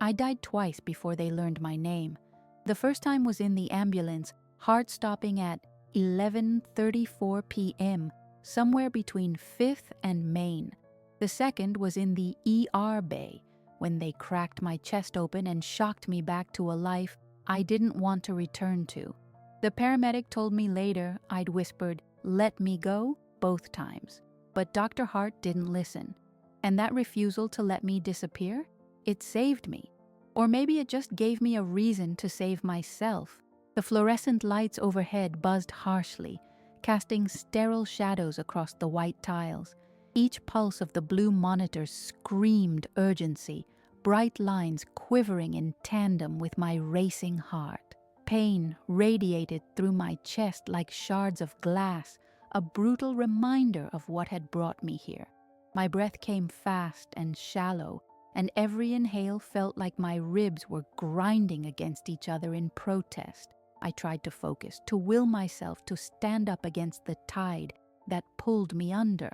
I died twice before they learned my name. The first time was in the ambulance, heart stopping at 11:34 p.m., somewhere between 5th and Main. The second was in the ER bay, when they cracked my chest open and shocked me back to a life I didn't want to return to. The paramedic told me later I'd whispered, "Let me go," both times. But Dr. Hart didn't listen. And that refusal to let me disappear? It saved me. Or maybe it just gave me a reason to save myself. The fluorescent lights overhead buzzed harshly, casting sterile shadows across the white tiles. Each pulse of the blue monitors screamed urgency, bright lines quivering in tandem with my racing heart. Pain radiated through my chest like shards of glass, a brutal reminder of what had brought me here. My breath came fast and shallow, and every inhale felt like my ribs were grinding against each other in protest. I tried to focus, to will myself to stand up against the tide that pulled me under.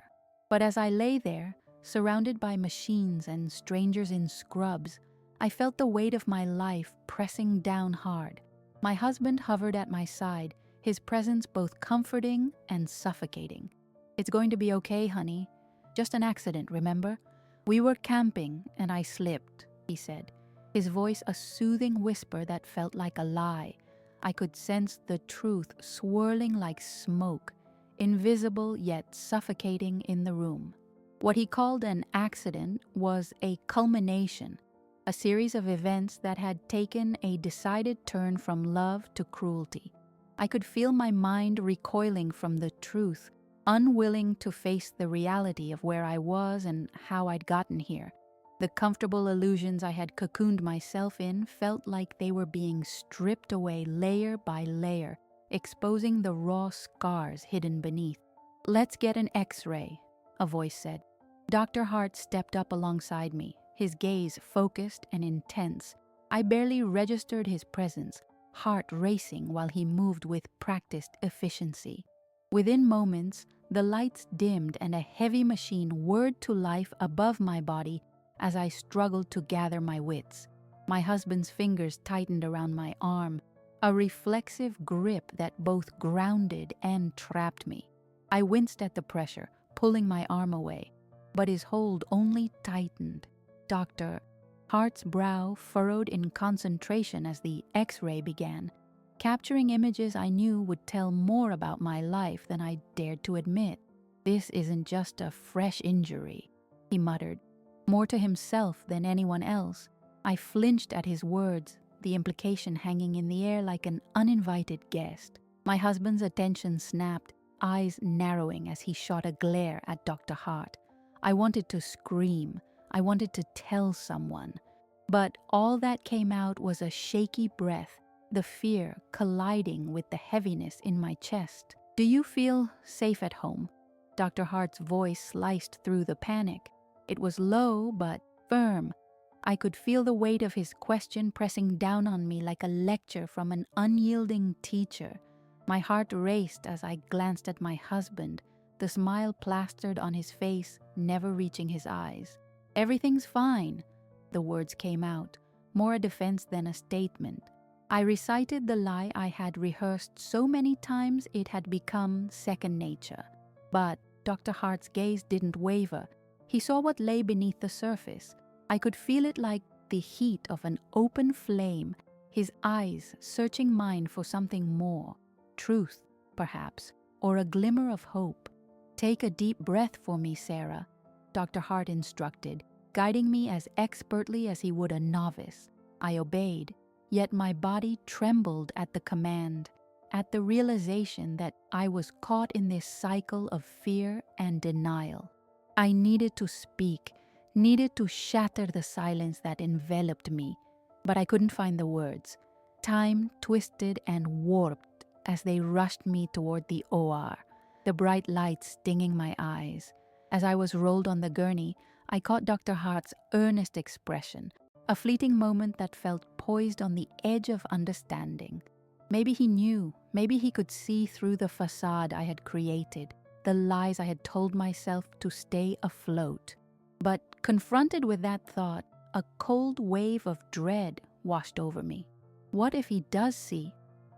But as I lay there, surrounded by machines and strangers in scrubs, I felt the weight of my life pressing down hard. My husband hovered at my side, his presence both comforting and suffocating. "It's going to be okay, honey. Just an accident, remember? We were camping and I slipped," he said, his voice a soothing whisper that felt like a lie. I could sense the truth swirling like smoke, invisible yet suffocating in the room. What he called an accident was a culmination, a series of events that had taken a decided turn from love to cruelty. I could feel my mind recoiling from the truth, unwilling to face the reality of where I was and how I'd gotten here. The comfortable illusions I had cocooned myself in felt like they were being stripped away layer by layer, exposing the raw scars hidden beneath. "Let's get an X-ray," a voice said. Dr. Hart stepped up alongside me, his gaze focused and intense. I barely registered his presence, heart racing while he moved with practiced efficiency. Within moments, the lights dimmed and a heavy machine whirred to life above my body as I struggled to gather my wits. My husband's fingers tightened around my arm, a reflexive grip that both grounded and trapped me. I winced at the pressure, pulling my arm away, but his hold only tightened. Dr. Hart's brow furrowed in concentration as the X-ray began, capturing images I knew would tell more about my life than I dared to admit. "This isn't just a fresh injury," he muttered, more to himself than anyone else. I flinched at his words, the implication hanging in the air like an uninvited guest. My husband's attention snapped, eyes narrowing as he shot a glare at Dr. Hart. I wanted to scream. I wanted to tell someone. But all that came out was a shaky breath, the fear colliding with the heaviness in my chest. "Do you feel safe at home?" Dr. Hart's voice sliced through the panic. It was low but firm. I could feel the weight of his question pressing down on me like a lecture from an unyielding teacher. My heart raced as I glanced at my husband, the smile plastered on his face, never reaching his eyes. "Everything's fine," the words came out, more a defense than a statement. I recited the lie I had rehearsed so many times it had become second nature. But Dr. Hart's gaze didn't waver. He saw what lay beneath the surface. I could feel it like the heat of an open flame, his eyes searching mine for something more. Truth, perhaps, or a glimmer of hope. "Take a deep breath for me, Sarah," Dr. Hart instructed, guiding me as expertly as he would a novice. I obeyed, yet my body trembled at the command, at the realization that I was caught in this cycle of fear and denial. I needed to speak, needed to shatter the silence that enveloped me, but I couldn't find the words. Time twisted and warped as they rushed me toward the OR, the bright lights stinging my eyes. As I was rolled on the gurney, I caught Dr. Hart's earnest expression, a fleeting moment that felt poised on the edge of understanding. Maybe he knew, maybe he could see through the facade I had created, the lies I had told myself to stay afloat. But confronted with that thought, A cold wave of dread washed over me. What if he does see?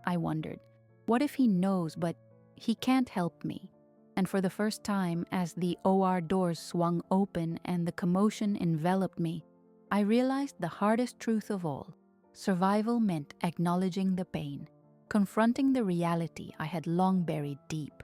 I wondered. What if he knows, but he can't help me? And for the first time, as the OR doors swung open and the commotion enveloped me, I realized the hardest truth of all. Survival meant acknowledging the pain, confronting the reality I had long buried deep.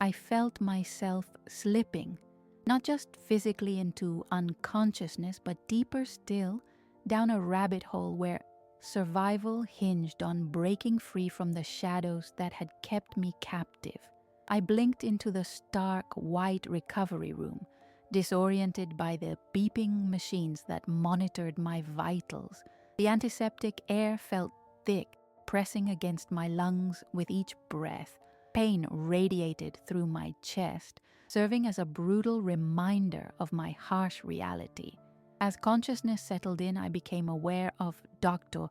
I felt myself slipping, not just physically into unconsciousness, but deeper still, down a rabbit hole where survival hinged on breaking free from the shadows that had kept me captive. I blinked into the stark white recovery room, disoriented by the beeping machines that monitored my vitals. The antiseptic air felt thick, pressing against my lungs with each breath. Pain radiated through my chest, serving as a brutal reminder of my harsh reality. As consciousness settled in, I became aware of Dr.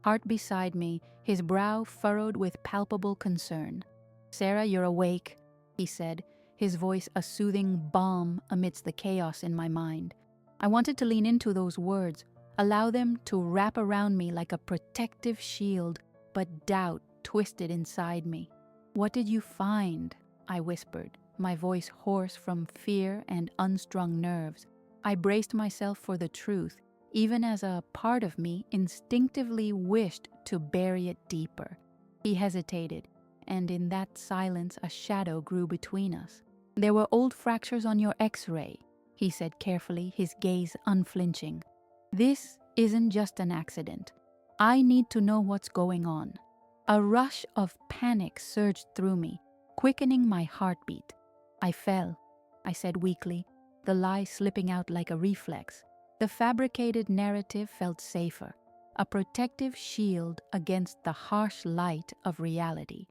Hart beside me, his brow furrowed with palpable concern. "Sarah, you're awake," he said, his voice a soothing balm amidst the chaos in my mind. I wanted to lean into those words, allow them to wrap around me like a protective shield, but doubt twisted inside me. "What did you find?" I whispered, my voice hoarse from fear and unstrung nerves. I braced myself for the truth, even as a part of me instinctively wished to bury it deeper. He hesitated, and in that silence a shadow grew between us. "There were old fractures on your X-ray," he said carefully, his gaze unflinching. "This isn't just an accident. I need to know what's going on." A rush of panic surged through me, quickening my heartbeat. "I fell," I said weakly, the lie slipping out like a reflex. The fabricated narrative felt safer, a protective shield against the harsh light of reality.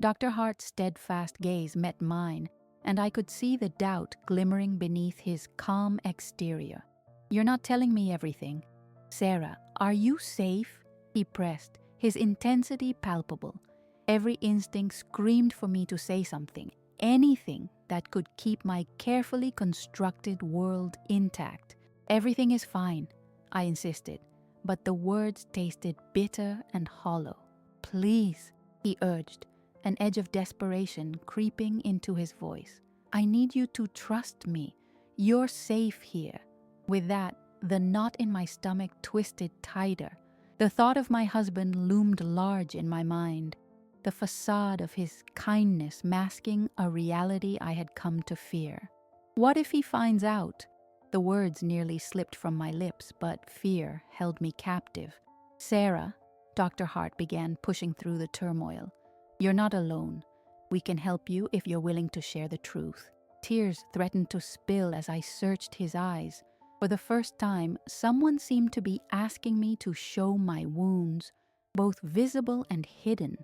Dr. Hart's steadfast gaze met mine, and I could see the doubt glimmering beneath his calm exterior. "You're not telling me everything. Sarah, are you safe?" he pressed, his intensity palpable. Every instinct screamed for me to say something, anything that could keep my carefully constructed world intact. "Everything is fine," I insisted, but the words tasted bitter and hollow. "Please," he urged, an edge of desperation creeping into his voice. "I need you to trust me. You're safe here." With that, the knot in my stomach twisted tighter. The thought of my husband loomed large in my mind, the facade of his kindness masking a reality I had come to fear. "What if he finds out?" The words nearly slipped from my lips, but fear held me captive. "Sarah," Dr. Hart began, pushing through the turmoil, "you're not alone. We can help you if you're willing to share the truth." Tears threatened to spill as I searched his eyes. For the first time, someone seemed to be asking me to show my wounds, both visible and hidden.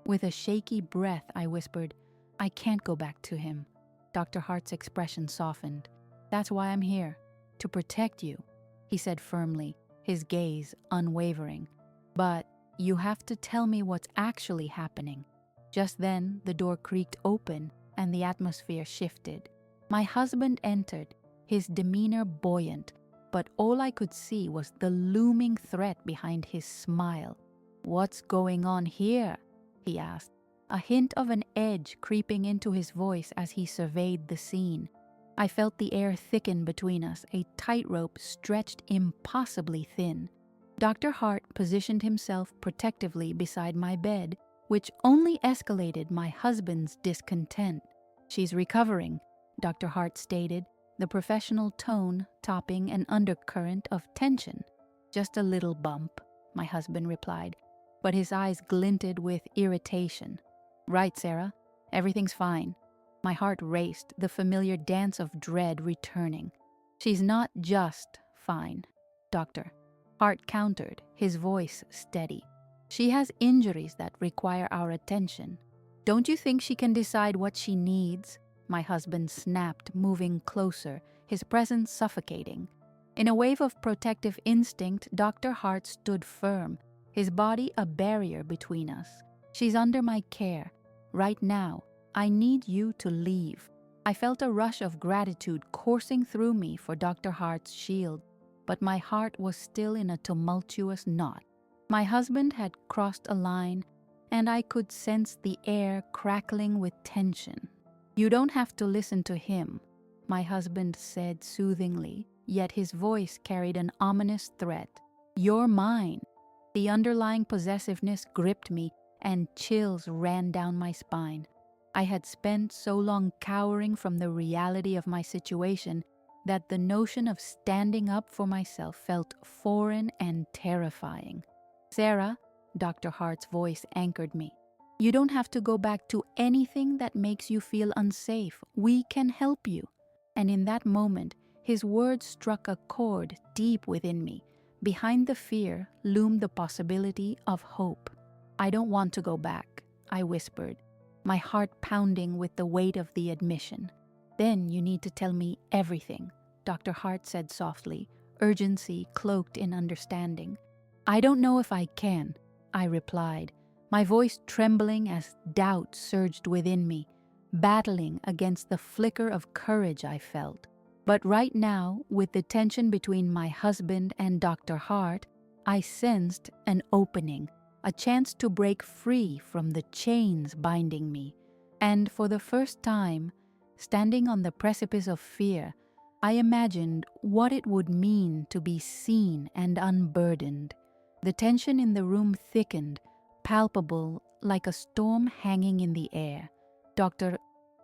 With a shaky breath, I whispered, "I can't go back to him." Dr. Hart's expression softened. "That's why I'm here, to protect you," he said firmly, his gaze unwavering. "But you have to tell me what's actually happening." Just then, the door creaked open and the atmosphere shifted. My husband entered, his demeanor buoyant, but all I could see was the looming threat behind his smile. "What's going on here?" he asked, a hint of an edge creeping into his voice as he surveyed the scene. I felt the air thicken between us, a tightrope stretched impossibly thin. Dr. Hart positioned himself protectively beside my bed, which only escalated my husband's discontent. "She's recovering," Dr. Hart stated, the professional tone topping an undercurrent of tension. "Just a little bump," my husband replied, but his eyes glinted with irritation. "Right, Sarah. Everything's fine." My heart raced, the familiar dance of dread returning. "She's not just fine, Doctor," Hart countered, his voice steady. "She has injuries that require our attention." "Don't you think she can decide what she needs?" My husband snapped, moving closer, his presence suffocating. In a wave of protective instinct, Dr. Hart stood firm, his body a barrier between us. "She's under my care. Right now, I need you to leave." I felt a rush of gratitude coursing through me for Dr. Hart's shield. but my heart was still in a tumultuous knot. My husband had crossed a line, and I could sense the air crackling with tension. "You don't have to listen to him," my husband said soothingly, yet his voice carried an ominous threat. "You're mine." The underlying possessiveness gripped me, and chills ran down my spine. I had spent so long cowering from the reality of my situation that the notion of standing up for myself felt foreign and terrifying. "Sarah," Dr. Hart's voice anchored me. "You don't have to go back to anything that makes you feel unsafe. We can help you." And in that moment, his words struck a chord deep within me. Behind the fear loomed the possibility of hope. "I don't want to go back," I whispered, my heart pounding with the weight of the admission. "Then you need to tell me everything," Dr. Hart said softly, urgency cloaked in understanding. "I don't know if I can," I replied, my voice trembling as doubt surged within me, battling against the flicker of courage I felt. But right now, with the tension between my husband and Dr. Hart, I sensed an opening, a chance to break free from the chains binding me. And for the first time, standing on the precipice of fear, I imagined what it would mean to be seen and unburdened. The tension in the room thickened, palpable like a storm hanging in the air. Dr.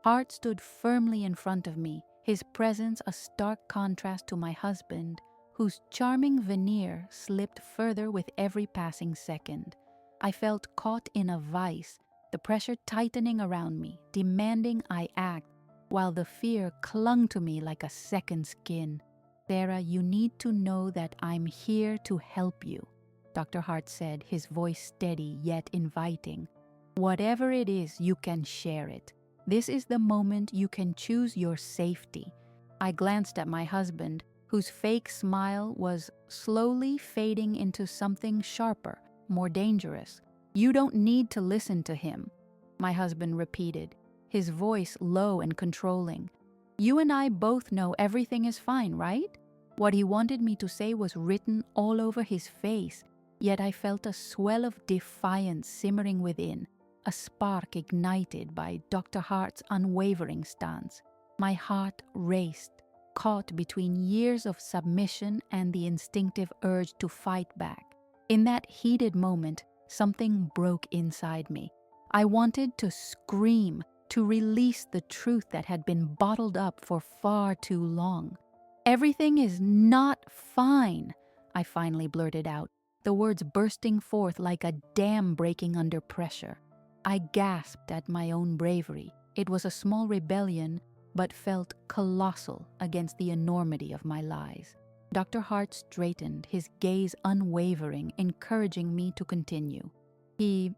Hart stood firmly in front of me, his presence a stark contrast to my husband, whose charming veneer slipped further with every passing second. I felt caught in a vice, the pressure tightening around me, demanding I act, while the fear clung to me like a second skin. "Sarah, you need to know that I'm here to help you," Dr. Hart said, his voice steady yet inviting. "Whatever it is, you can share it. This is the moment you can choose your safety." I glanced at my husband, whose fake smile was slowly fading into something sharper, more dangerous. "You don't need to listen to him," my husband repeated, his voice low and controlling. "You and I both know everything is fine, right?" What he wanted me to say was written all over his face, yet I felt a swell of defiance simmering within, a spark ignited by Dr. Hart's unwavering stance. My heart raced, caught between years of submission and the instinctive urge to fight back. In that heated moment, something broke inside me. I wanted to scream, to release the truth that had been bottled up for far too long. "Everything is not fine," I finally blurted out, the words bursting forth like a dam breaking under pressure. I gasped at my own bravery. It was a small rebellion, but felt colossal against the enormity of my lies. Dr. Hart straightened, his gaze unwavering, encouraging me to continue. He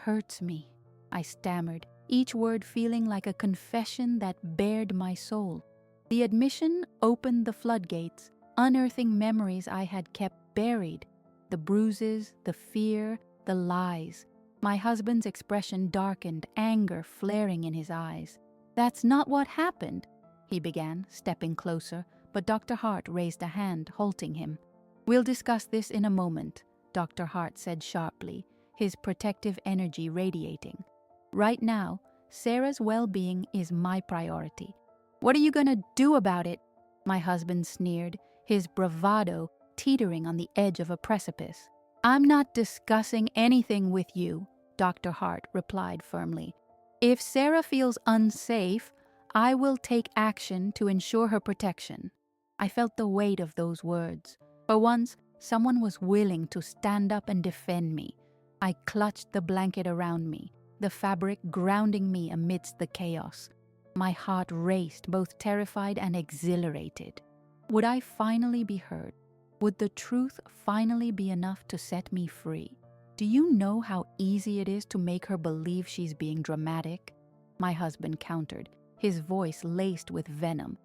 hurts me," I stammered, each word feeling like a confession that bared my soul. The admission opened the floodgates, unearthing memories I had kept buried. The bruises, the fear, the lies. My husband's expression darkened, anger flaring in his eyes. "That's not what happened," he began, stepping closer, but Dr. Hart raised a hand, halting him. "We'll discuss this in a moment," Dr. Hart said sharply, his protective energy radiating. "Right now, Sarah's well-being is my priority." "What are you gonna do about it?" my husband sneered, his bravado teetering on the edge of a precipice. "I'm not discussing anything with you," Dr. Hart replied firmly. "If Sarah feels unsafe, I will take action to ensure her protection." I felt the weight of those words. For once, someone was willing to stand up and defend me. I clutched the blanket around me, the fabric grounding me amidst the chaos. My heart raced, both terrified and exhilarated. Would I finally be heard? Would the truth finally be enough to set me free? "Do you know how easy it is to make her believe she's being dramatic?" my husband countered, his voice laced with venom.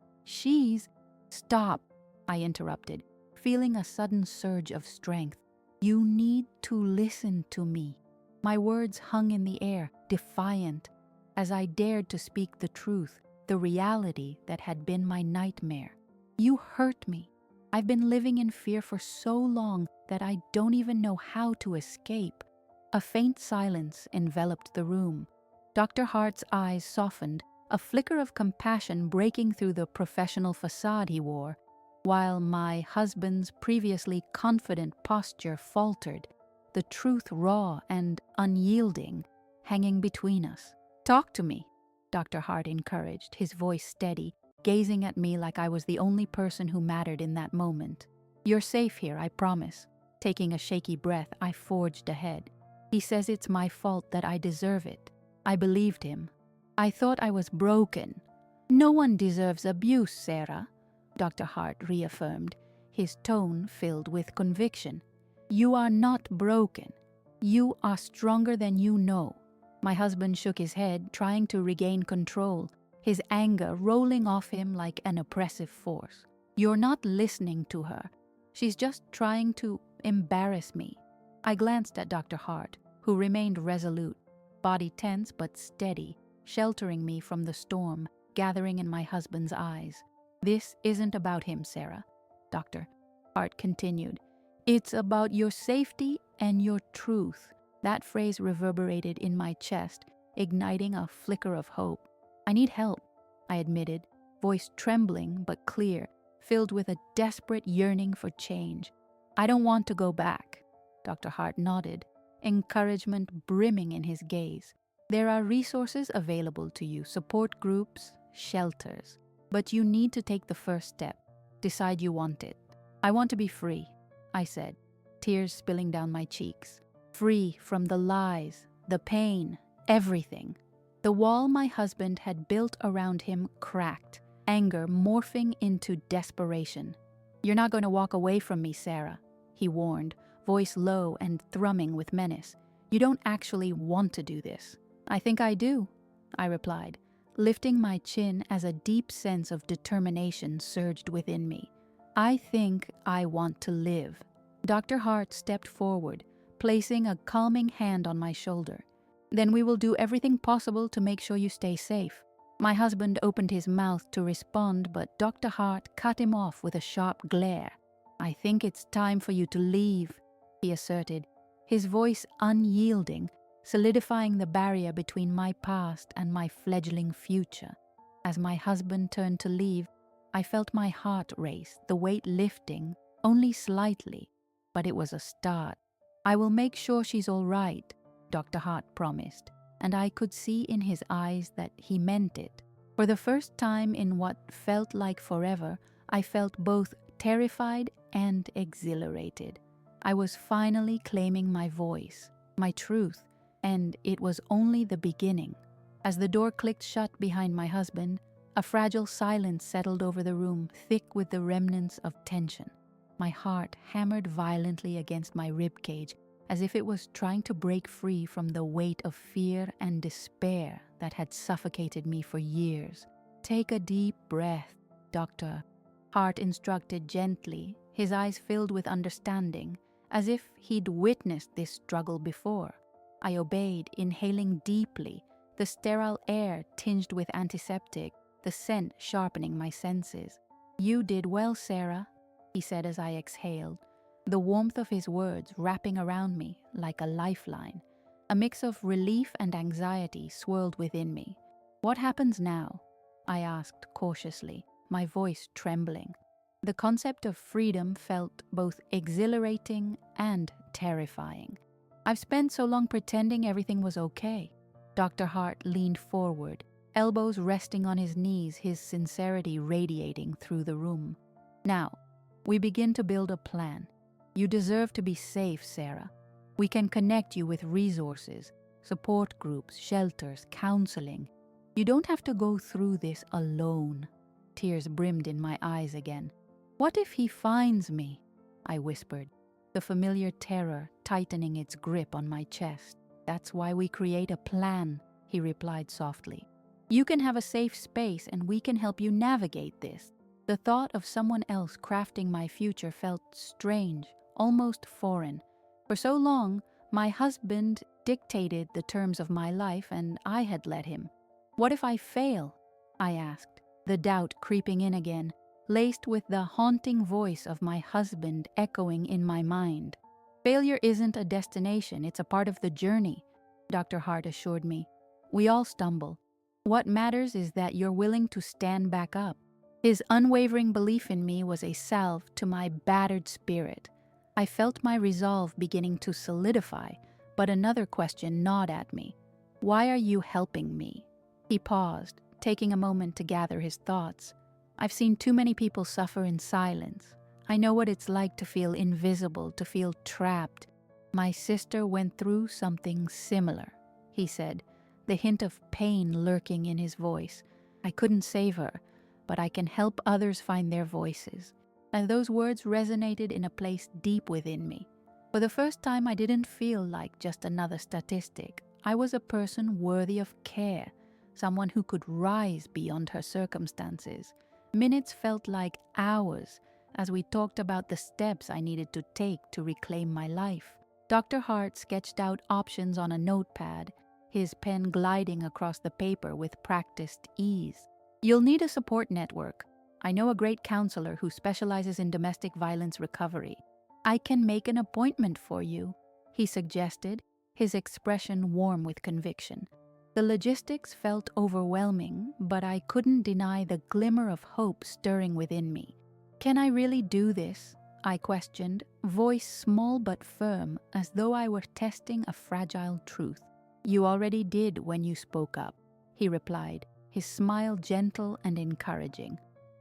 "Stop," I interrupted, feeling a sudden surge of strength. "You need to listen to me." My words hung in the air, defiant, as I dared to speak the truth, the reality that had been my nightmare. "You hurt me. I've been living in fear for so long that I don't even know how to escape. A faint silence enveloped the room. Dr. Hart's eyes softened, a flicker of compassion breaking through the professional facade he wore, while my husband's previously confident posture faltered, the truth raw and unyielding, hanging between us. "Talk to me," Dr. Hart encouraged, his voice steady, gazing at me like I was the only person who mattered in that moment. "You're safe here, I promise." Taking a shaky breath, I forged ahead. "He says it's my fault, that I deserve it." I believed him. I thought I was broken. "No one deserves abuse, Sarah," Dr. Hart reaffirmed, his tone filled with conviction. "You are not broken. You are stronger than you know." My husband shook his head, trying to regain control, his anger rolling off him like an oppressive force. "You're not listening to her. She's just trying to embarrass me." I glanced at Dr. Hart, who remained resolute, body tense but steady, sheltering me from the storm gathering in my husband's eyes. "This isn't about him, Sarah," Dr. Hart continued. "It's about your safety and your truth." That phrase reverberated in my chest, igniting a flicker of hope. "I need help," I admitted, voice trembling but clear, filled with a desperate yearning for change. "I don't want to go back," Dr. Hart nodded, encouragement brimming in his gaze. "There are resources available to you, support groups, shelters. But you need to take the first step. Decide you want it." "I want to be free," I said, tears spilling down my cheeks. Free from the lies, the pain, everything. The wall my husband had built around him cracked, anger morphing into desperation. "You're not going to walk away from me, Sarah," he warned, voice low and thrumming with menace. "You don't actually want to do this." "I think I do," I replied, lifting my chin as a deep sense of determination surged within me. "I think I want to live." Dr. Hart stepped forward, placing a calming hand on my shoulder. "Then we will do everything possible to make sure you stay safe." My husband opened his mouth to respond, but Dr. Hart cut him off with a sharp glare. "I think it's time for you to leave," he asserted, his voice unyielding, solidifying the barrier between my past and my fledgling future. As my husband turned to leave, I felt my heart race, the weight lifting, only slightly, but it was a start. "I will make sure she's all right," Dr. Hart promised, and I could see in his eyes that he meant it. For the first time in what felt like forever, I felt both terrified and exhilarated. I was finally claiming my voice, my truth, and it was only the beginning. As the door clicked shut behind my husband, a fragile silence settled over the room, thick with the remnants of tension. My heart hammered violently against my ribcage, as if it was trying to break free from the weight of fear and despair that had suffocated me for years. "Take a deep breath," Dr. Hart instructed gently, his eyes filled with understanding, as if he'd witnessed this struggle before. I obeyed, inhaling deeply, the sterile air tinged with antiseptic, the scent sharpening my senses. "You did well, Sarah," he said as I exhaled, the warmth of his words wrapping around me like a lifeline. A mix of relief and anxiety swirled within me. "What happens now?" I asked cautiously, my voice trembling. The concept of freedom felt both exhilarating and terrifying. "I've spent so long pretending everything was okay." Dr. Hart leaned forward, elbows resting on his knees, his sincerity radiating through the room. "Now, we begin to build a plan. You deserve to be safe, Sarah. We can connect you with resources, support groups, shelters, counseling. You don't have to go through this alone." Tears brimmed in my eyes again. "What if he finds me?" I whispered, the familiar terror tightening its grip on my chest. "That's why we create a plan," he replied softly. "You can have a safe space and we can help you navigate this." The thought of someone else crafting my future felt strange, almost foreign. For so long, my husband dictated the terms of my life and I had let him. "What if I fail?" I asked, the doubt creeping in again, laced with the haunting voice of my husband echoing in my mind. Failure isn't a destination, it's a part of the journey, Dr. Hart assured me. We all stumble. What matters is that you're willing to stand back up. His unwavering belief in me was a salve to my battered spirit. I felt my resolve beginning to solidify, but another question gnawed at me. Why are you helping me? He paused, taking a moment to gather his thoughts. I've seen too many people suffer in silence. I know what it's like to feel invisible, to feel trapped. My sister went through something similar, he said, the hint of pain lurking in his voice. I couldn't save her, but I can help others find their voices. And those words resonated in a place deep within me. For the first time, I didn't feel like just another statistic. I was a person worthy of care, someone who could rise beyond her circumstances. Minutes felt like hours as we talked about the steps I needed to take to reclaim my life. Dr. Hart sketched out options on a notepad, his pen gliding across the paper with practiced ease. You'll need a support network. I know a great counselor who specializes in domestic violence recovery. I can make an appointment for you, he suggested, his expression warm with conviction. The logistics felt overwhelming, but I couldn't deny the glimmer of hope stirring within me. Can I really do this? I questioned, voice small but firm, as though I were testing a fragile truth. You already did when you spoke up, he replied, his smile gentle and encouraging.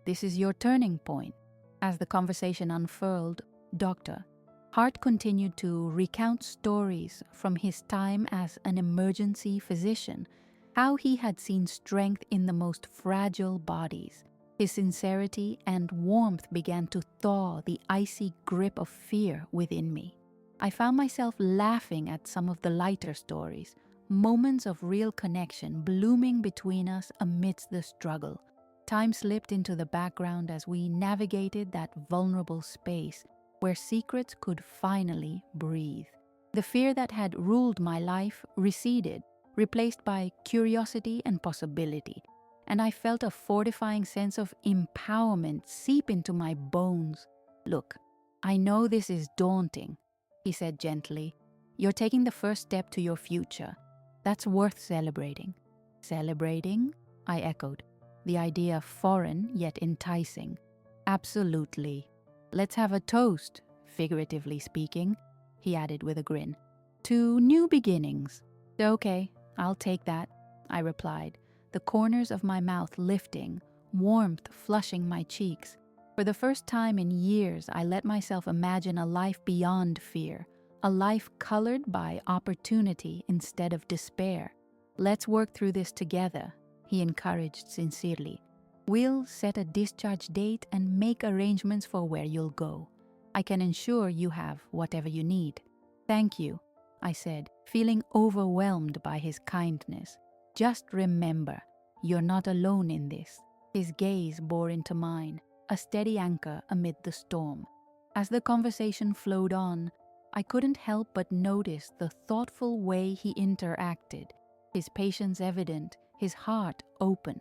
This is your turning point. As the conversation unfurled, Dr. Hart continued to recount stories from his time as an emergency physician, how he had seen strength in the most fragile bodies. His sincerity and warmth began to thaw the icy grip of fear within me. I found myself laughing at some of the lighter stories, moments of real connection blooming between us amidst the struggle. Time slipped into the background as we navigated that vulnerable space where secrets could finally breathe. The fear that had ruled my life receded, replaced by curiosity and possibility, and I felt a fortifying sense of empowerment seep into my bones. Look, I know this is daunting, he said gently. You're taking the first step to your future. That's worth celebrating. Celebrating? I echoed, the idea foreign yet enticing. Absolutely. Let's have a toast, figuratively speaking, he added with a grin. To new beginnings. Okay, I'll take that, I replied, the corners of my mouth lifting, warmth flushing my cheeks. For the first time in years, I let myself imagine a life beyond fear, a life colored by opportunity instead of despair. Let's work through this together, he encouraged sincerely. We'll set a discharge date and make arrangements for where you'll go. I can ensure you have whatever you need. Thank you, I said, feeling overwhelmed by his kindness. Just remember, you're not alone in this. His gaze bore into mine, a steady anchor amid the storm. As the conversation flowed on, I couldn't help but notice the thoughtful way he interacted, his patience evident, his heart open.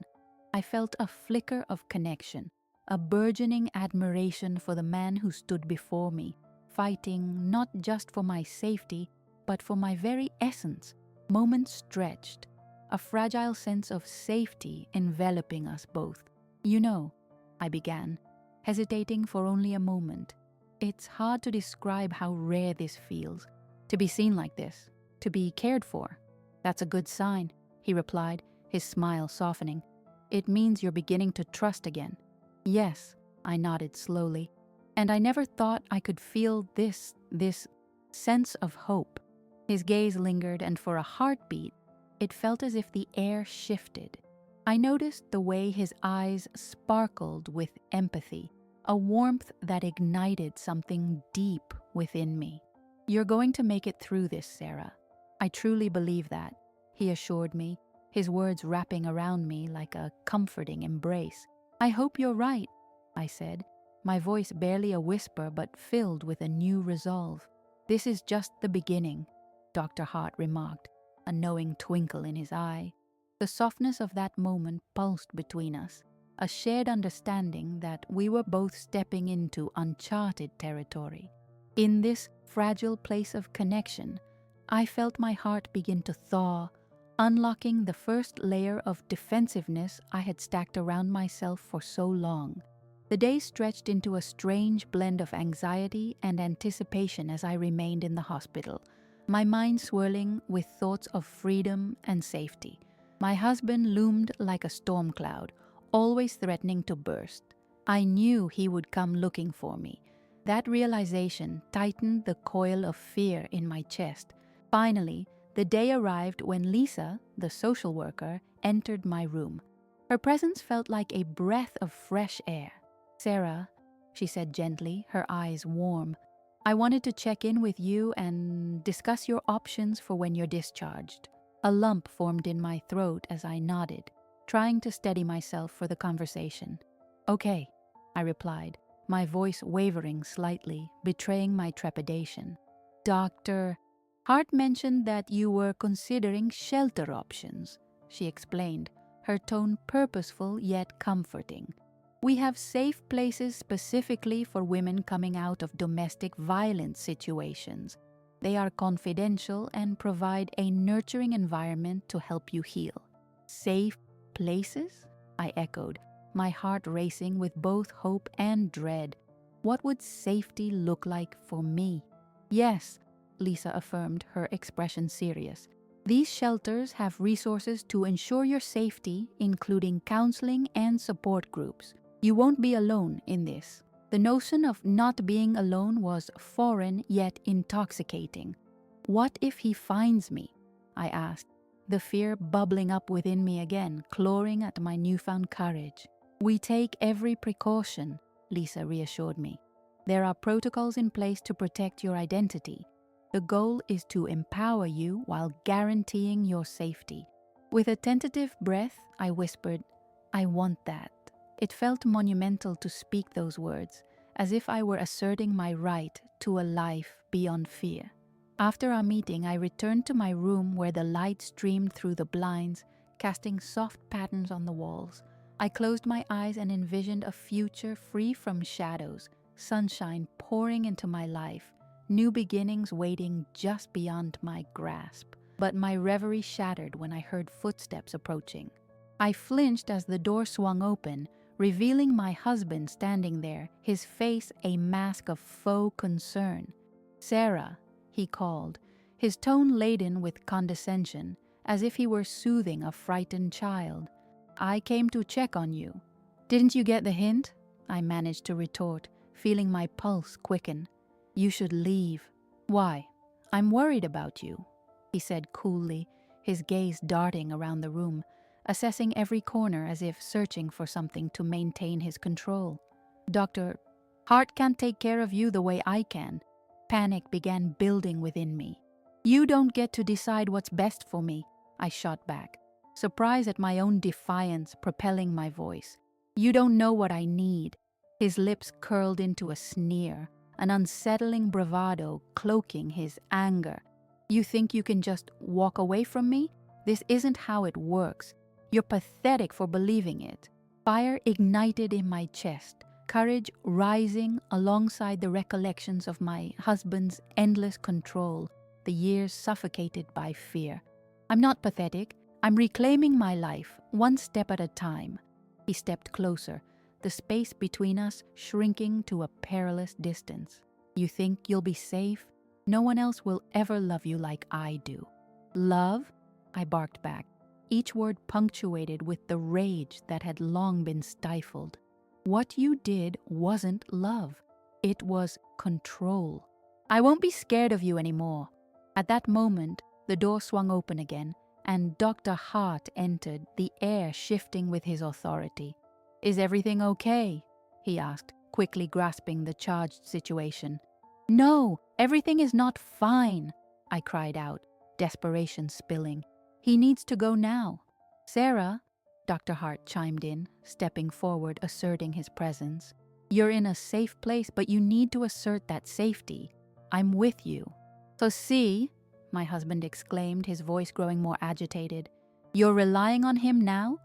I felt a flicker of connection, a burgeoning admiration for the man who stood before me, fighting not just for my safety, but for my very essence. Moments stretched, a fragile sense of safety enveloping us both. You know, I began, hesitating for only a moment. It's hard to describe how rare this feels, to be seen like this, to be cared for. That's a good sign, he replied, his smile softening. It means you're beginning to trust again. Yes, I nodded slowly, and I never thought I could feel this sense of hope. His gaze lingered, and for a heartbeat, it felt as if the air shifted. I noticed the way his eyes sparkled with empathy, a warmth that ignited something deep within me. You're going to make it through this, Sarah. I truly believe that, he assured me, his words wrapping around me like a comforting embrace. I hope you're right, I said, my voice barely a whisper but filled with a new resolve. This is just the beginning, Dr. Hart remarked, a knowing twinkle in his eye. The softness of that moment pulsed between us, a shared understanding that we were both stepping into uncharted territory. In this fragile place of connection, I felt my heart begin to thaw, unlocking the first layer of defensiveness I had stacked around myself for so long. The day stretched into a strange blend of anxiety and anticipation as I remained in the hospital, my mind swirling with thoughts of freedom and safety. My husband loomed like a storm cloud, always threatening to burst. I knew he would come looking for me. That realization tightened the coil of fear in my chest. Finally, the day arrived when Lisa, the social worker, entered my room. Her presence felt like a breath of fresh air. "Sarah," she said gently, her eyes warm, "I wanted to check in with you and discuss your options for when you're discharged." A lump formed in my throat as I nodded, trying to steady myself for the conversation. "Okay," I replied, my voice wavering slightly, betraying my trepidation. "Dr. Hart mentioned that you were considering shelter options," she explained, her tone purposeful yet comforting. "We have safe places specifically for women coming out of domestic violence situations. They are confidential and provide a nurturing environment to help you heal." "Safe places?" I echoed, my heart racing with both hope and dread. What would safety look like for me? "Yes," Lisa affirmed, her expression serious. "These shelters have resources to ensure your safety, including counseling and support groups. You won't be alone in this." The notion of not being alone was foreign yet intoxicating. "What if he finds me?" I asked, the fear bubbling up within me again, clawing at my newfound courage. "We take every precaution," Lisa reassured me. "There are protocols in place to protect your identity. The goal is to empower you while guaranteeing your safety." With a tentative breath, I whispered, "I want that." It felt monumental to speak those words, as if I were asserting my right to a life beyond fear. After our meeting, I returned to my room where the light streamed through the blinds, casting soft patterns on the walls. I closed my eyes and envisioned a future free from shadows, sunshine pouring into my life, new beginnings waiting just beyond my grasp. But my reverie shattered when I heard footsteps approaching. I flinched as the door swung open, revealing my husband standing there, his face a mask of faux concern. "Sarah," he called, his tone laden with condescension, as if he were soothing a frightened child. "I came to check on you." "Didn't you get the hint?" I managed to retort, feeling my pulse quicken. "You should leave." "Why?" "I'm worried about you," he said coolly, his gaze darting around the room, assessing every corner as if searching for something to maintain his control. "Dr. Hart can't take care of you the way I can." Panic began building within me. "You don't get to decide what's best for me," I shot back, surprised at my own defiance propelling my voice. "You don't know what I need." His lips curled into a sneer, an unsettling bravado cloaking his anger. "You think you can just walk away from me? This isn't how it works. You're pathetic for believing it." Fire ignited in my chest, courage rising alongside the recollections of my husband's endless control, the years suffocated by fear. "I'm not pathetic. I'm reclaiming my life, one step at a time." He stepped closer, the space between us shrinking to a perilous distance. "You think you'll be safe? No one else will ever love you like I do." "Love?" I barked back, each word punctuated with the rage that had long been stifled. "What you did wasn't love. It was control. I won't be scared of you anymore." At that moment, the door swung open again, and Dr. Hart entered, the air shifting with his authority. "Is everything okay?" he asked, quickly grasping the charged situation. "No, everything is not fine," I cried out, desperation spilling. "He needs to go now." "Sarah," Dr. Hart chimed in, stepping forward, asserting his presence. "You're in a safe place, but you need to assert that safety. I'm with you." "So see," my husband exclaimed, his voice growing more agitated, "you're relying on him now?"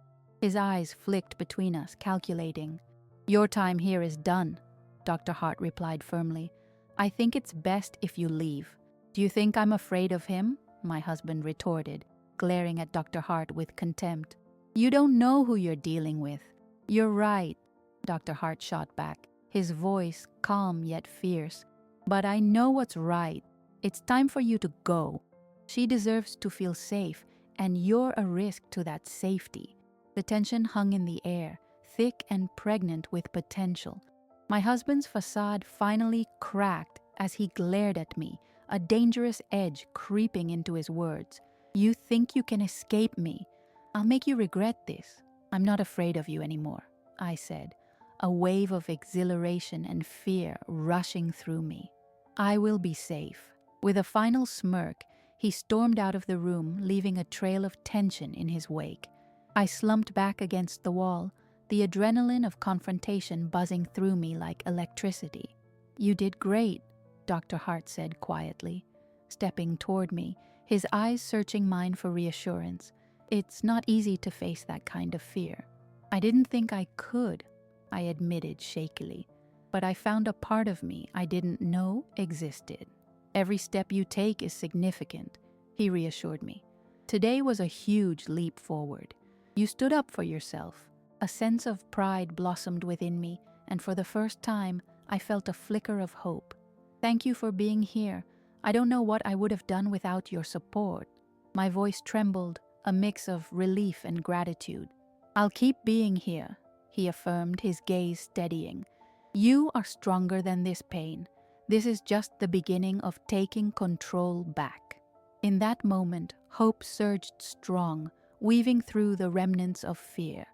His eyes flicked between us, calculating. "Your time here is done," Dr. Hart replied firmly. "I think it's best if you leave." "Do you think I'm afraid of him?" my husband retorted, glaring at Dr. Hart with contempt. "You don't know who you're dealing with." "You're right," Dr. Hart shot back, his voice calm yet fierce. "But I know what's right. It's time for you to go. She deserves to feel safe, and you're a risk to that safety." The tension hung in the air, thick and pregnant with potential. My husband's facade finally cracked as he glared at me, a dangerous edge creeping into his words. "You think you can escape me? I'll make you regret this." "I'm not afraid of you anymore," I said, a wave of exhilaration and fear rushing through me. "I will be safe." With a final smirk, he stormed out of the room, leaving a trail of tension in his wake. I slumped back against the wall, the adrenaline of confrontation buzzing through me like electricity. "You did great," Dr. Hart said quietly, stepping toward me, his eyes searching mine for reassurance. "It's not easy to face that kind of fear." "I didn't think I could," I admitted shakily, "but I found a part of me I didn't know existed." "Every step you take is significant," he reassured me. "Today was a huge leap forward. You stood up for yourself." A sense of pride blossomed within me, and for the first time, I felt a flicker of hope. "Thank you for being here. I don't know what I would have done without your support." My voice trembled, a mix of relief and gratitude. "I'll keep being here," he affirmed, his gaze steadying. "You are stronger than this pain. This is just the beginning of taking control back." In that moment, hope surged strong, weaving through the remnants of fear.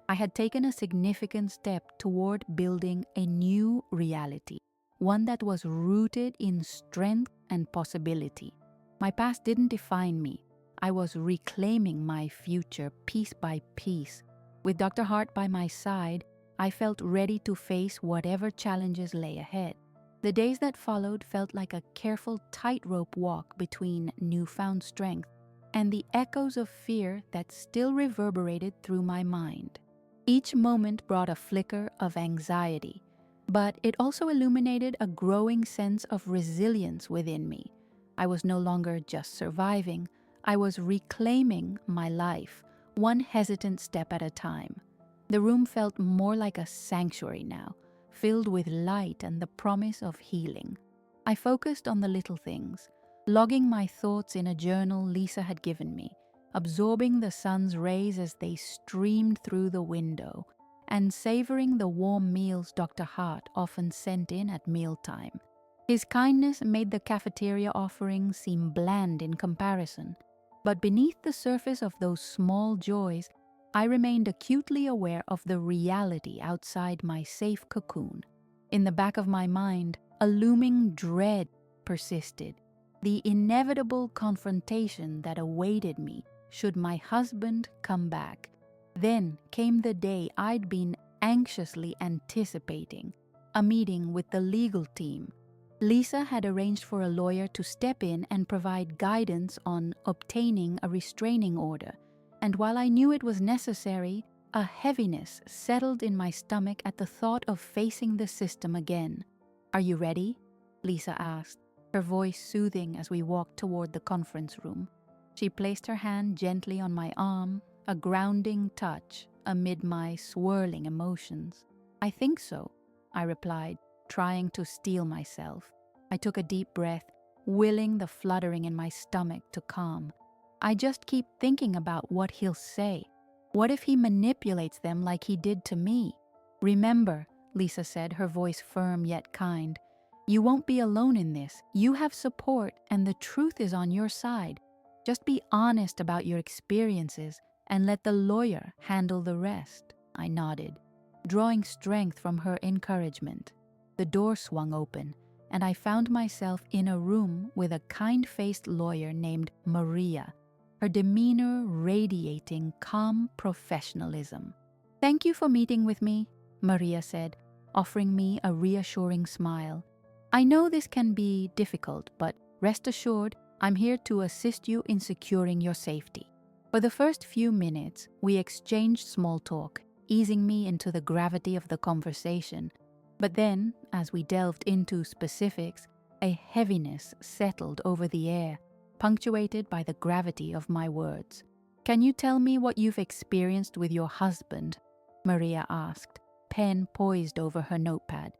I had taken a significant step toward building a new reality, one that was rooted in strength and possibility. My past didn't define me. I was reclaiming my future piece by piece. With Dr. Hart by my side, I felt ready to face whatever challenges lay ahead. The days that followed felt like a careful tightrope walk between newfound strength and the echoes of fear that still reverberated through my mind. Each moment brought a flicker of anxiety, but it also illuminated a growing sense of resilience within me. I was no longer just surviving, I was reclaiming my life, one hesitant step at a time. The room felt more like a sanctuary now, filled with light and the promise of healing. I focused on the little things, logging my thoughts in a journal Lisa had given me, absorbing the sun's rays as they streamed through the window, and savoring the warm meals Dr. Hart often sent in at mealtime. His kindness made the cafeteria offerings seem bland in comparison, but beneath the surface of those small joys, I remained acutely aware of the reality outside my safe cocoon. In the back of my mind, a looming dread persisted, the inevitable confrontation that awaited me should my husband come back. Then came the day I'd been anxiously anticipating, a meeting with the legal team. Lisa had arranged for a lawyer to step in and provide guidance on obtaining a restraining order, and while I knew it was necessary, a heaviness settled in my stomach at the thought of facing the system again. "Are you ready?" Lisa asked, her voice soothing as we walked toward the conference room. She placed her hand gently on my arm, a grounding touch amid my swirling emotions. "I think so," I replied, trying to steel myself. I took a deep breath, willing the fluttering in my stomach to calm. I just keep thinking about what he'll say. What if he manipulates them like he did to me? "Remember," Lisa said, her voice firm yet kind, "you won't be alone in this. You have support and the truth is on your side. Just be honest about your experiences and let the lawyer handle the rest." I nodded, drawing strength from her encouragement. The door swung open, and I found myself in a room with a kind-faced lawyer named Maria, her demeanor radiating calm professionalism. "Thank you for meeting with me," Maria said, offering me a reassuring smile. "I know this can be difficult, but rest assured, I'm here to assist you in securing your safety." For the first few minutes, we exchanged small talk, easing me into the gravity of the conversation. But then, as we delved into specifics, a heaviness settled over the air, punctuated by the gravity of my words. "Can you tell me what you've experienced with your husband?" Maria asked, pen poised over her notepad.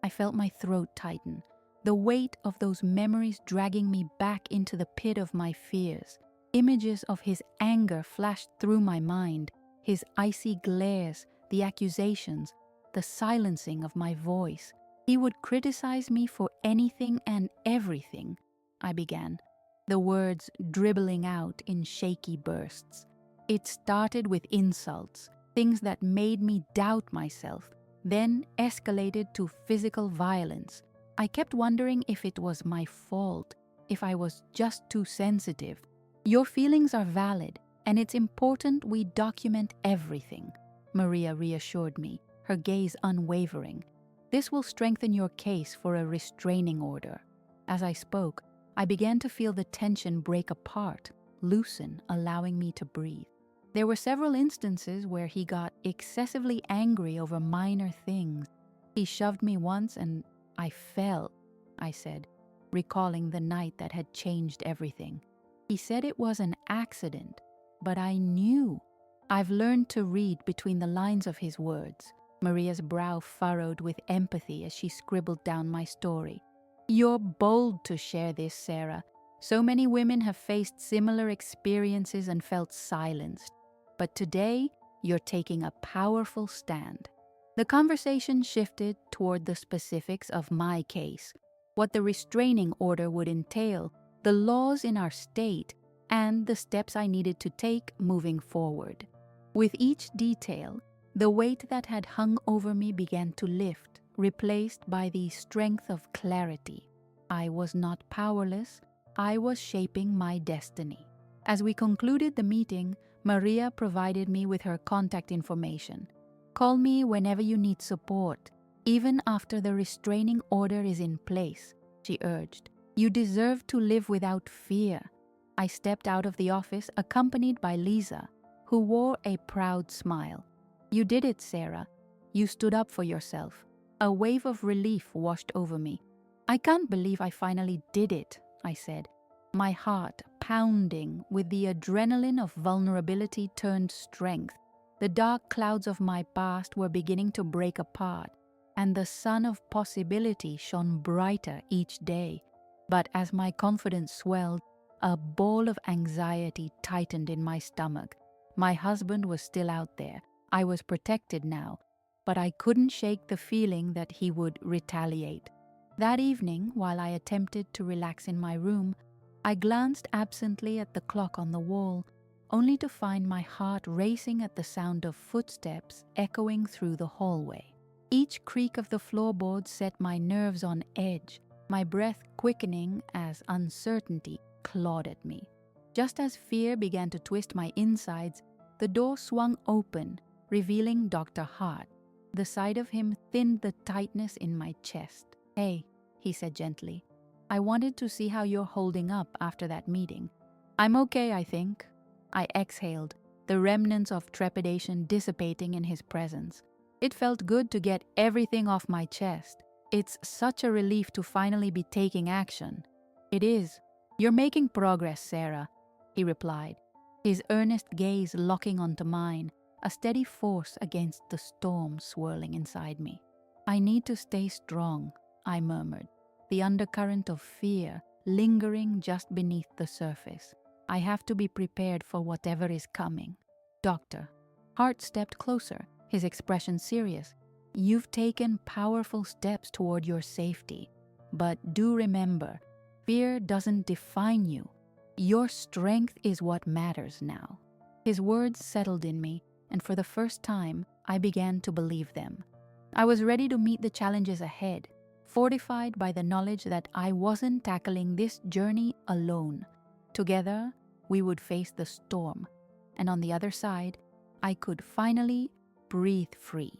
I felt my throat tighten, the weight of those memories dragging me back into the pit of my fears. Images of his anger flashed through my mind, his icy glares, the accusations, the silencing of my voice. He would criticize me for anything and everything, I began, the words dribbling out in shaky bursts. It started with insults, things that made me doubt myself, then escalated to physical violence. I kept wondering if it was my fault, if I was just too sensitive. "Your feelings are valid, and it's important we document everything," Maria reassured me, her gaze unwavering. "This will strengthen your case for a restraining order." As I spoke, I began to feel the tension break apart, loosen, allowing me to breathe. There were several instances where he got excessively angry over minor things. "He shoved me once and I fell," I said, recalling the night that had changed everything. "He said it was an accident, but I knew." I've learned to read between the lines of his words. Maria's brow furrowed with empathy as she scribbled down my story. "You're bold to share this, Sarah. So many women have faced similar experiences and felt silenced. But today, you're taking a powerful stand." The conversation shifted toward the specifics of my case, what the restraining order would entail, the laws in our state, and the steps I needed to take moving forward. With each detail, the weight that had hung over me began to lift, replaced by the strength of clarity. I was not powerless, I was shaping my destiny. As we concluded the meeting, Maria provided me with her contact information. "Call me whenever you need support, even after the restraining order is in place," she urged. "You deserve to live without fear." I stepped out of the office accompanied by Lisa, who wore a proud smile. "You did it, Sarah. You stood up for yourself." A wave of relief washed over me. "I can't believe I finally did it," I said, my heart pounding with the adrenaline of vulnerability turned strength. The dark clouds of my past were beginning to break apart, and the sun of possibility shone brighter each day. But as my confidence swelled, a ball of anxiety tightened in my stomach. My husband was still out there. I was protected now, but I couldn't shake the feeling that he would retaliate. That evening, while I attempted to relax in my room, I glanced absently at the clock on the wall, only to find my heart racing at the sound of footsteps echoing through the hallway. Each creak of the floorboards set my nerves on edge, my breath quickening as uncertainty clawed at me. Just as fear began to twist my insides, the door swung open, revealing Dr. Hart. The sight of him thinned the tightness in my chest. "Hey," he said gently. "I wanted to see how you're holding up after that meeting." "I'm okay, I think." I exhaled, the remnants of trepidation dissipating in his presence. It felt good to get everything off my chest. "It's such a relief to finally be taking action." "It is. You're making progress, Sarah," he replied, his earnest gaze locking onto mine, a steady force against the storm swirling inside me. "I need to stay strong," I murmured, the undercurrent of fear lingering just beneath the surface. "I have to be prepared for whatever is coming." "Doctor." Hart stepped closer, his expression serious. "You've taken powerful steps toward your safety, but do remember, fear doesn't define you. Your strength is what matters now." His words settled in me, and for the first time, I began to believe them. I was ready to meet the challenges ahead, fortified by the knowledge that I wasn't tackling this journey alone. Together, we would face the storm, and on the other side, I could finally breathe free.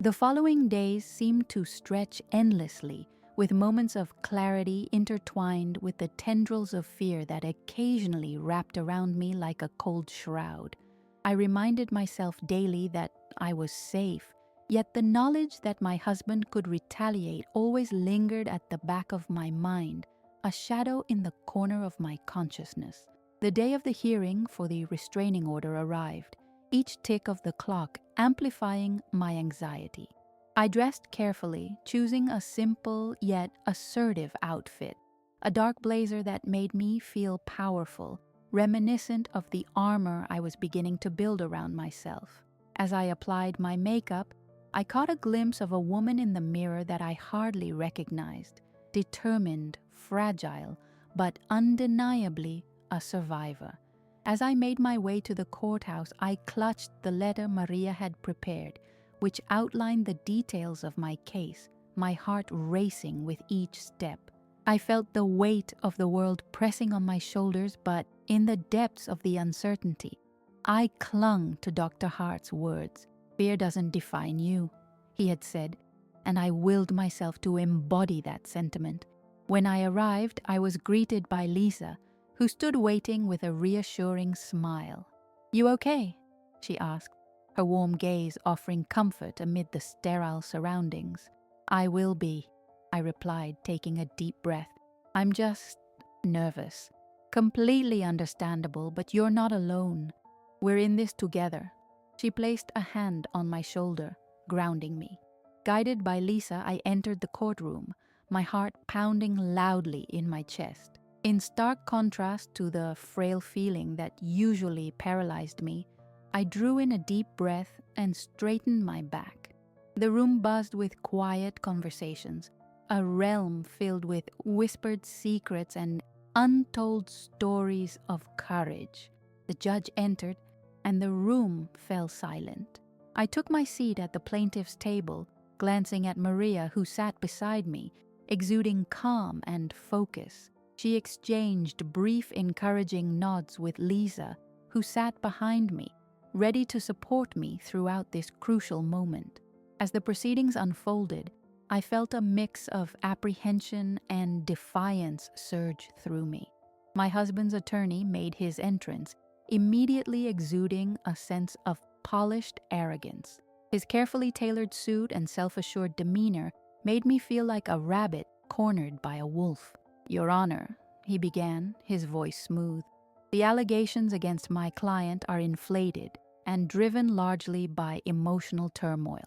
The following days seemed to stretch endlessly, with moments of clarity intertwined with the tendrils of fear that occasionally wrapped around me like a cold shroud. I reminded myself daily that I was safe, yet the knowledge that my husband could retaliate always lingered at the back of my mind, a shadow in the corner of my consciousness. The day of the hearing for the restraining order arrived, each tick of the clock amplifying my anxiety. I dressed carefully, choosing a simple yet assertive outfit, a dark blazer that made me feel powerful, reminiscent of the armor I was beginning to build around myself. As I applied my makeup, I caught a glimpse of a woman in the mirror that I hardly recognized, determined, fragile, but undeniably a survivor. As I made my way to the courthouse, I clutched the letter Maria had prepared, which outlined the details of my case, my heart racing with each step. I felt the weight of the world pressing on my shoulders, but in the depths of the uncertainty, I clung to Dr. Hart's words. "Fear doesn't define you," he had said, and I willed myself to embody that sentiment. When I arrived, I was greeted by Lisa, who stood waiting with a reassuring smile. "You okay?" she asked, her warm gaze offering comfort amid the sterile surroundings. "I will be," I replied, taking a deep breath. "I'm just nervous." "Completely understandable, but you're not alone. We're in this together." She placed a hand on my shoulder, grounding me. Guided by Lisa, I entered the courtroom, my heart pounding loudly in my chest. In stark contrast to the frail feeling that usually paralyzed me, I drew in a deep breath and straightened my back. The room buzzed with quiet conversations, a realm filled with whispered secrets and untold stories of courage. The judge entered, and the room fell silent. I took my seat at the plaintiff's table, glancing at Maria, who sat beside me, exuding calm and focus. She exchanged brief, encouraging nods with Lisa, who sat behind me, ready to support me throughout this crucial moment. As the proceedings unfolded, I felt a mix of apprehension and defiance surge through me. My husband's attorney made his entrance, immediately exuding a sense of polished arrogance. His carefully tailored suit and self-assured demeanor made me feel like a rabbit cornered by a wolf. "Your Honor," he began, his voice smooth, "the allegations against my client are inflated and driven largely by emotional turmoil."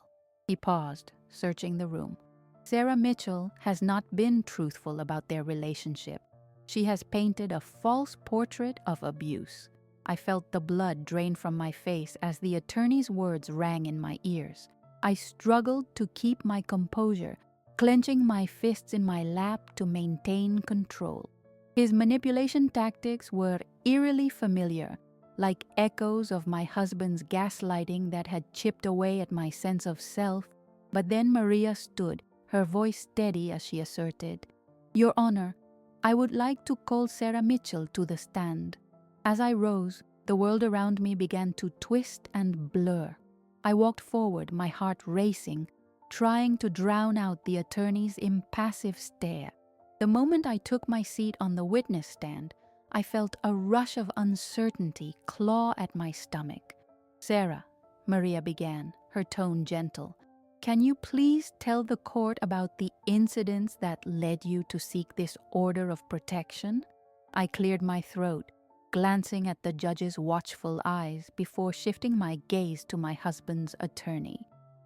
He paused, searching the room. "Sarah Mitchell has not been truthful about their relationship. She has painted a false portrait of abuse." I felt the blood drain from my face as the attorney's words rang in my ears. I struggled to keep my composure, clenching my fists in my lap to maintain control. His manipulation tactics were eerily familiar, like echoes of my husband's gaslighting that had chipped away at my sense of self. But then Maria stood, her voice steady as she asserted, "Your Honor, I would like to call Sarah Mitchell to the stand." As I rose, the world around me began to twist and blur. I walked forward, my heart racing, trying to drown out the attorney's impassive stare. The moment I took my seat on the witness stand, I felt a rush of uncertainty claw at my stomach. "Sarah," Maria began, her tone gentle, "can you please tell the court about the incidents that led you to seek this order of protection?" I cleared my throat, glancing at the judge's watchful eyes before shifting my gaze to my husband's attorney.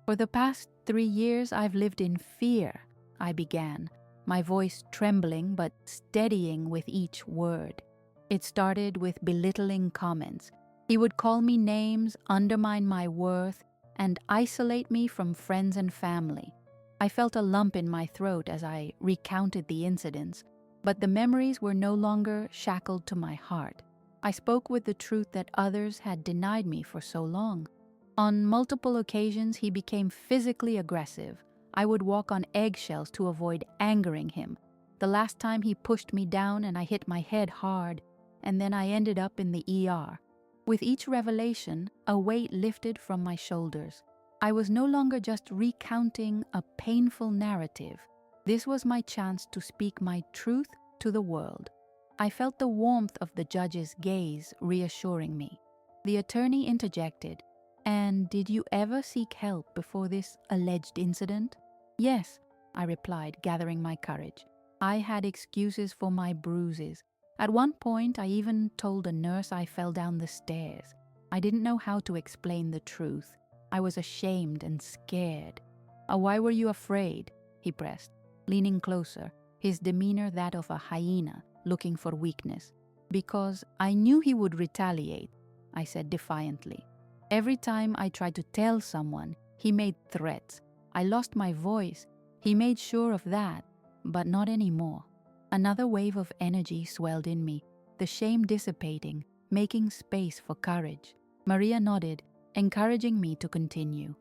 "For the past 3 years, I've lived in fear," I began, my voice trembling but steadying with each word. It started with belittling comments. He would call me names, undermine my worth, and isolate me from friends and family. I felt a lump in my throat as I recounted the incidents, but the memories were no longer shackled to my heart. I spoke with the truth that others had denied me for so long. On multiple occasions, he became physically aggressive. I would walk on eggshells to avoid angering him. The last time he pushed me down and I hit my head hard, and then I ended up in the ER. With each revelation, a weight lifted from my shoulders. I was no longer just recounting a painful narrative. This was my chance to speak my truth to the world. I felt the warmth of the judge's gaze reassuring me. The attorney interjected, "And did you ever seek help before this alleged incident?" "Yes," I replied, gathering my courage. I had excuses for my bruises. At one point, I even told a nurse I fell down the stairs. I didn't know how to explain the truth. I was ashamed and scared. Why were you afraid?" he pressed, leaning closer, his demeanor that of a hyena looking for weakness. "Because I knew he would retaliate," I said defiantly. "Every time I tried to tell someone, he made threats. I lost my voice. He made sure of that, but not anymore." Another wave of energy swelled in me, the shame dissipating, making space for courage. Maria nodded, encouraging me to continue.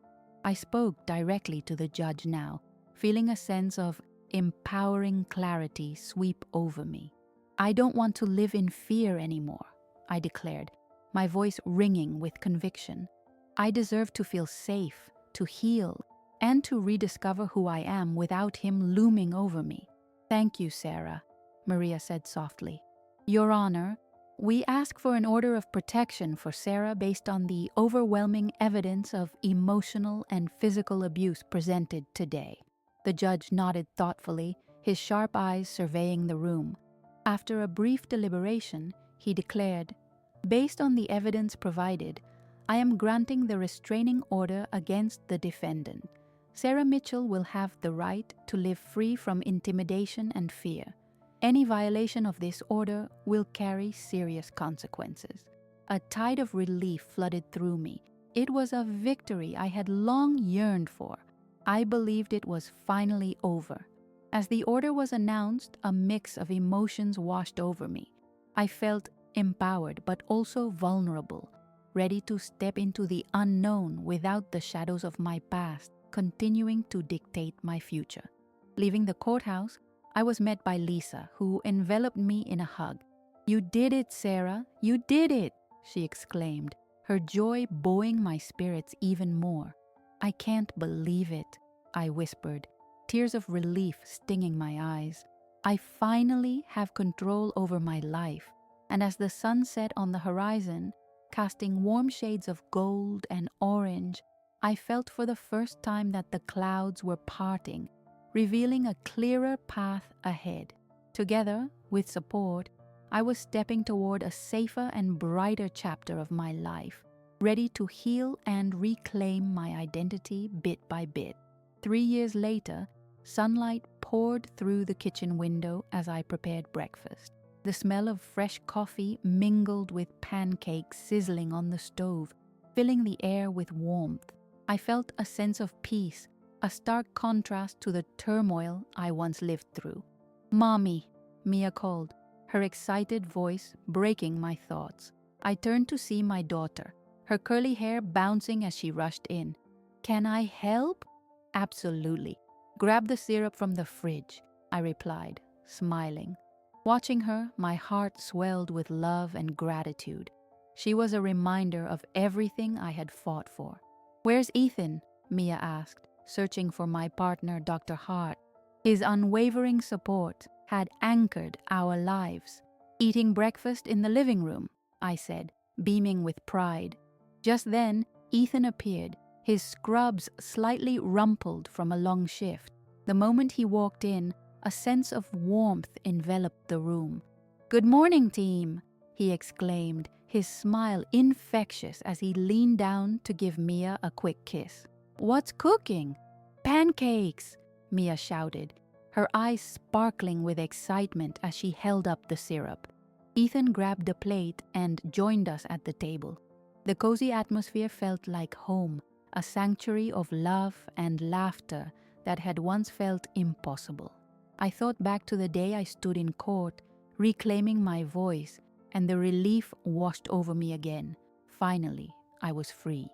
I spoke directly to the judge now, feeling a sense of empowering clarity sweep over me. "I don't want to live in fear anymore," I declared, my voice ringing with conviction. "I deserve to feel safe, to heal, and to rediscover who I am without him looming over me." "Thank you, Sarah," Maria said softly. "Your Honor, we ask for an order of protection for Sarah based on the overwhelming evidence of emotional and physical abuse presented today." The judge nodded thoughtfully, his sharp eyes surveying the room. After a brief deliberation, he declared, "Based on the evidence provided, I am granting the restraining order against the defendant. Sarah Mitchell will have the right to live free from intimidation and fear. Any violation of this order will carry serious consequences." A tide of relief flooded through me. It was a victory I had long yearned for. I believed it was finally over. As the order was announced, a mix of emotions washed over me. I felt empowered but also vulnerable, ready to step into the unknown without the shadows of my past continuing to dictate my future. Leaving the courthouse, I was met by Lisa, who enveloped me in a hug. "You did it, Sarah, you did it!" she exclaimed, her joy buoying my spirits even more. "I can't believe it," I whispered, tears of relief stinging my eyes. "I finally have control over my life." And as the sun set on the horizon, casting warm shades of gold and orange, I felt for the first time that the clouds were parting, revealing a clearer path ahead. Together, with support, I was stepping toward a safer and brighter chapter of my life, ready to heal and reclaim my identity bit by bit. 3 years later, sunlight poured through the kitchen window as I prepared breakfast. The smell of fresh coffee mingled with pancakes sizzling on the stove, filling the air with warmth. I felt a sense of peace, a stark contrast to the turmoil I once lived through. "Mommy," Mia called, her excited voice breaking my thoughts. I turned to see my daughter, her curly hair bouncing as she rushed in. "Can I help?" "Absolutely. Grab the syrup from the fridge," I replied, smiling. Watching her, my heart swelled with love and gratitude. She was a reminder of everything I had fought for. "Where's Ethan?" Mia asked, searching for my partner, Dr. Hart. His unwavering support had anchored our lives. "Eating breakfast in the living room," I said, beaming with pride. Just then, Ethan appeared, his scrubs slightly rumpled from a long shift. The moment he walked in, a sense of warmth enveloped the room. "Good morning, team," he exclaimed, his smile infectious as he leaned down to give Mia a quick kiss. "What's cooking?" "Pancakes," Mia shouted, her eyes sparkling with excitement as she held up the syrup. Ethan grabbed a plate and joined us at the table. The cozy atmosphere felt like home, a sanctuary of love and laughter that had once felt impossible. I thought back to the day I stood in court, reclaiming my voice, and the relief washed over me again. Finally, I was free.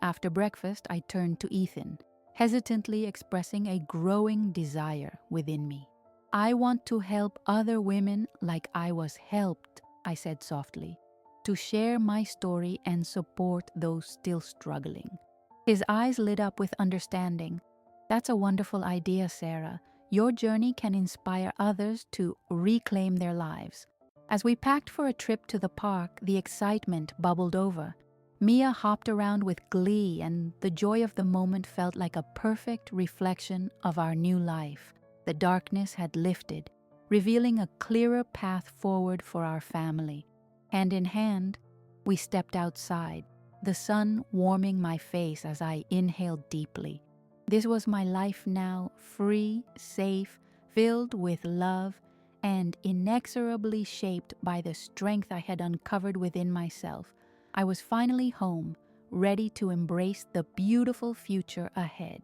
After breakfast, I turned to Ethan, hesitantly expressing a growing desire within me. "I want to help other women like I was helped," I said softly, "to share my story and support those still struggling." His eyes lit up with understanding. "That's a wonderful idea, Sarah. your journey can inspire others to reclaim their lives. As we packed for a trip to the park, the excitement bubbled over. Mia hopped around with glee, and the joy of the moment felt like a perfect reflection of our new life. The darkness had lifted, revealing a clearer path forward for our family. Hand in hand, we stepped outside, the sun warming my face as I inhaled deeply. This was my life now, free, safe, filled with love, and inexorably shaped by the strength I had uncovered within myself. I was finally home, ready to embrace the beautiful future ahead.